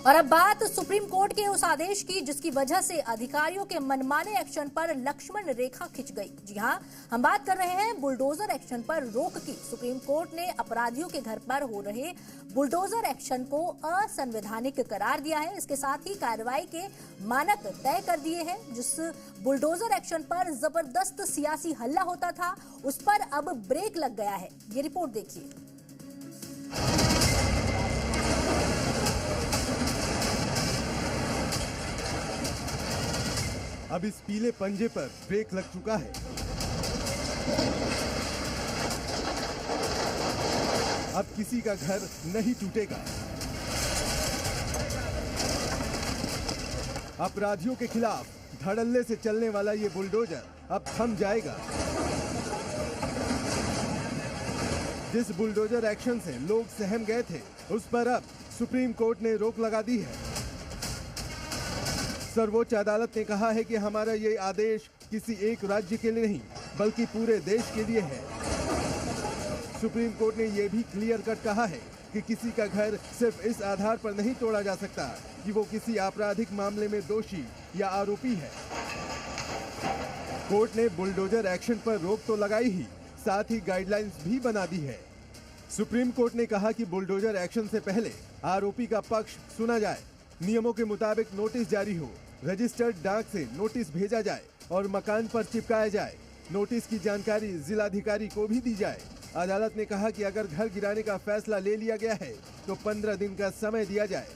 और अब बात सुप्रीम कोर्ट के उस आदेश की जिसकी वजह से अधिकारियों के मनमाने एक्शन पर लक्ष्मण रेखा खिंच गई। जी हां, हम बात कर रहे हैं बुलडोजर एक्शन पर रोक की। सुप्रीम कोर्ट ने अपराधियों के घर पर हो रहे बुलडोजर एक्शन को असंवैधानिक करार दिया है। इसके साथ ही कार्रवाई के मानक तय कर दिए हैं। जिस बुलडोजर एक्शन पर जबरदस्त सियासी हल्ला होता था, उस पर अब ब्रेक लग गया है। ये रिपोर्ट देखिए। अब इस पीले पंजे पर ब्रेक लग चुका है। अब किसी का घर नहीं टूटेगा। अपराधियों के खिलाफ धड़ल्ले से चलने वाला ये बुलडोजर अब थम जाएगा। जिस बुलडोजर एक्शन से लोग सहम गए थे, उस पर अब सुप्रीम कोर्ट ने रोक लगा दी है। सर्वोच्च अदालत ने कहा है कि हमारा ये आदेश किसी एक राज्य के लिए नहीं बल्कि पूरे देश के लिए है। सुप्रीम कोर्ट ने यह भी क्लियर कट कहा है कि किसी का घर सिर्फ इस आधार पर नहीं तोड़ा जा सकता कि वो किसी आपराधिक मामले में दोषी या आरोपी है। कोर्ट ने बुलडोजर एक्शन पर रोक तो लगाई ही, साथ ही गाइडलाइंस भी बना दी है। सुप्रीम कोर्ट ने कहा कि बुलडोजर एक्शन से पहले आरोपी का पक्ष सुना जाए, नियमों के मुताबिक नोटिस जारी हो, रजिस्टर्ड डाक से नोटिस भेजा जाए और मकान पर चिपकाया जाए। नोटिस की जानकारी जिलाधिकारी को भी दी जाए। अदालत ने कहा कि अगर घर गिराने का फैसला ले लिया गया है तो 15 दिन का समय दिया जाए।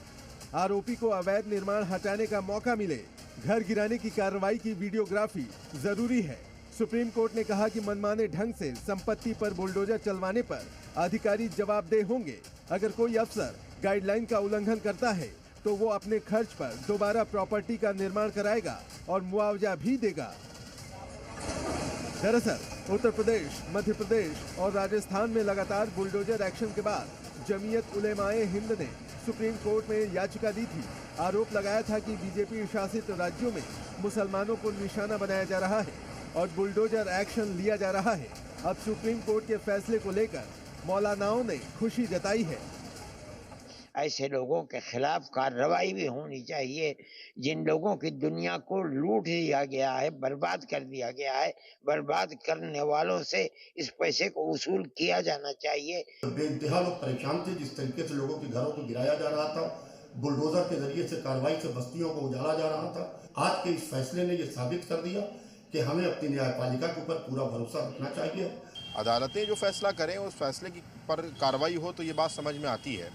आरोपी को अवैध निर्माण हटाने का मौका मिले। घर गिराने की कार्रवाई की वीडियोग्राफी जरूरी है। सुप्रीम कोर्ट ने कहा कि मनमाने ढंग से संपत्ति पर बुलडोजर चलवाने पर अधिकारी जवाबदेह होंगे। अगर कोई अफसर गाइडलाइन का उल्लंघन करता है तो वो अपने खर्च पर दोबारा प्रॉपर्टी का निर्माण कराएगा और मुआवजा भी देगा। दरअसल उत्तर प्रदेश, मध्य प्रदेश और राजस्थान में लगातार बुलडोजर एक्शन के बाद जमीयत उलेमाए हिंद ने सुप्रीम कोर्ट में याचिका दी थी। आरोप लगाया था कि बीजेपी शासित राज्यों में मुसलमानों को निशाना बनाया जा रहा है और बुलडोजर एक्शन लिया जा रहा है। अब सुप्रीम कोर्ट के फैसले को लेकर मौलानाओं ने खुशी जताई है। ऐसे लोगों के खिलाफ कार्रवाई भी होनी चाहिए जिन लोगों की दुनिया को लूट दिया गया है, बर्बाद कर दिया गया है। बर्बाद करने वालों से इस पैसे को वसूल किया जाना चाहिए। बेइंतहा लोग परेशान थे जिस तरीके से लोगों के घरों को गिराया जा रहा था, बुलडोजर के जरिए से कार्रवाई से बस्तियों को उजाला जा रहा था। आज के इस फैसले ने यह साबित कर दिया कि हमें अपनी न्यायपालिका के ऊपर पूरा भरोसा रखना चाहिए। अदालतें जो फैसला करें उस फैसले की पर कार्रवाई हो तो ये बात समझ में आती है,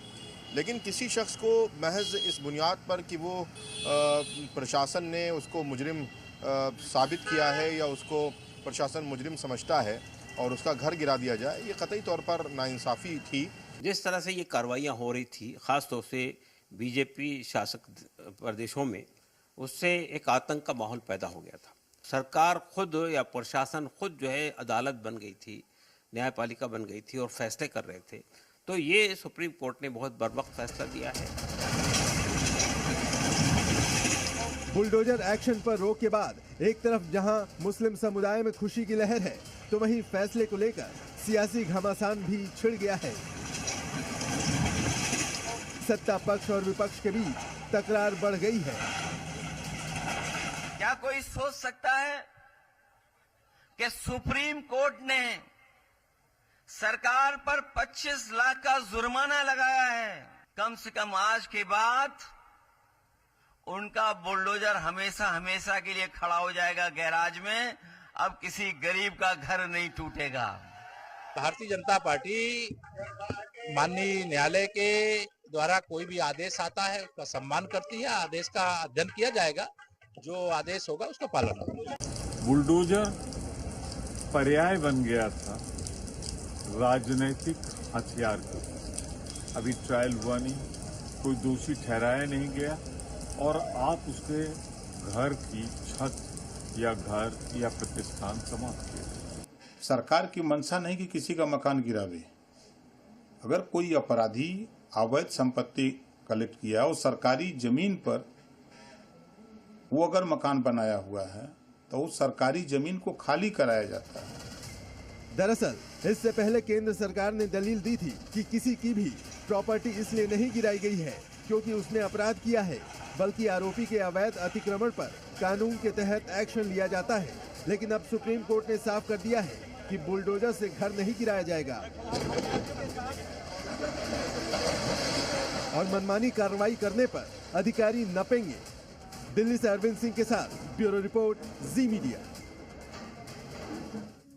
लेकिन किसी शख्स को महज इस बुनियाद पर कि वो प्रशासन ने उसको मुजरिम साबित किया है या उसको प्रशासन मुजरिम समझता है और उसका घर गिरा दिया जाए, ये कतई तौर पर नाइंसाफ़ी थी। जिस तरह से ये कार्रवाइयाँ हो रही थी, ख़ास तौर से बीजेपी शासक प्रदेशों में, उससे एक आतंक का माहौल पैदा हो गया था। सरकार खुद या प्रशासन खुद जो है अदालत बन गई थी, न्यायपालिका बन गई थी और फैसले कर रहे थे। तो ये सुप्रीम कोर्ट ने बहुत बर्वक्त फैसला दिया है। बुलडोजर एक्शन पर रोक के बाद एक तरफ जहां मुस्लिम समुदाय में खुशी की लहर है, तो वहीं फैसले को लेकर सियासी घमासान भी छिड़ गया है। सत्ता पक्ष और विपक्ष के बीच तकरार बढ़ गई है। क्या कोई सोच सकता है कि सुप्रीम कोर्ट ने सरकार पर 25 लाख का जुर्माना लगाया है? कम से कम आज के बाद उनका बुलडोजर हमेशा हमेशा के लिए खड़ा हो जाएगा गैराज में। अब किसी गरीब का घर नहीं टूटेगा। भारतीय जनता पार्टी माननीय न्यायालय के द्वारा कोई भी आदेश आता है उसका सम्मान करती है। आदेश का अध्ययन किया जाएगा, जो आदेश होगा उसका पालन होगा। बुलडोजर पर्याय बन गया था राजनीतिक हथियार का। अभी ट्रायल हुआ नहीं, कोई दोषी ठहराया नहीं गया और आप उसके घर की छत या घर या प्रतिष्ठान समाप्त किए। सरकार की मंशा नहीं कि किसी का मकान गिरावे। अगर कोई अपराधी अवैध संपत्ति कलेक्ट किया और सरकारी जमीन पर वो अगर मकान बनाया हुआ है तो उस सरकारी जमीन को खाली कराया जाता है। दरअसल इससे पहले केंद्र सरकार ने दलील दी थी कि किसी की भी प्रॉपर्टी इसलिए नहीं गिराई गई है क्योंकि उसने अपराध किया है, बल्कि आरोपी के अवैध अतिक्रमण पर कानून के तहत एक्शन लिया जाता है। लेकिन अब सुप्रीम कोर्ट ने साफ कर दिया है कि बुलडोजर से घर नहीं गिराया जाएगा और मनमानी कार्रवाई करने पर अधिकारी नपेंगे। दिल्ली से अरविंद सिंह के साथ ब्यूरो रिपोर्ट, जी मीडिया।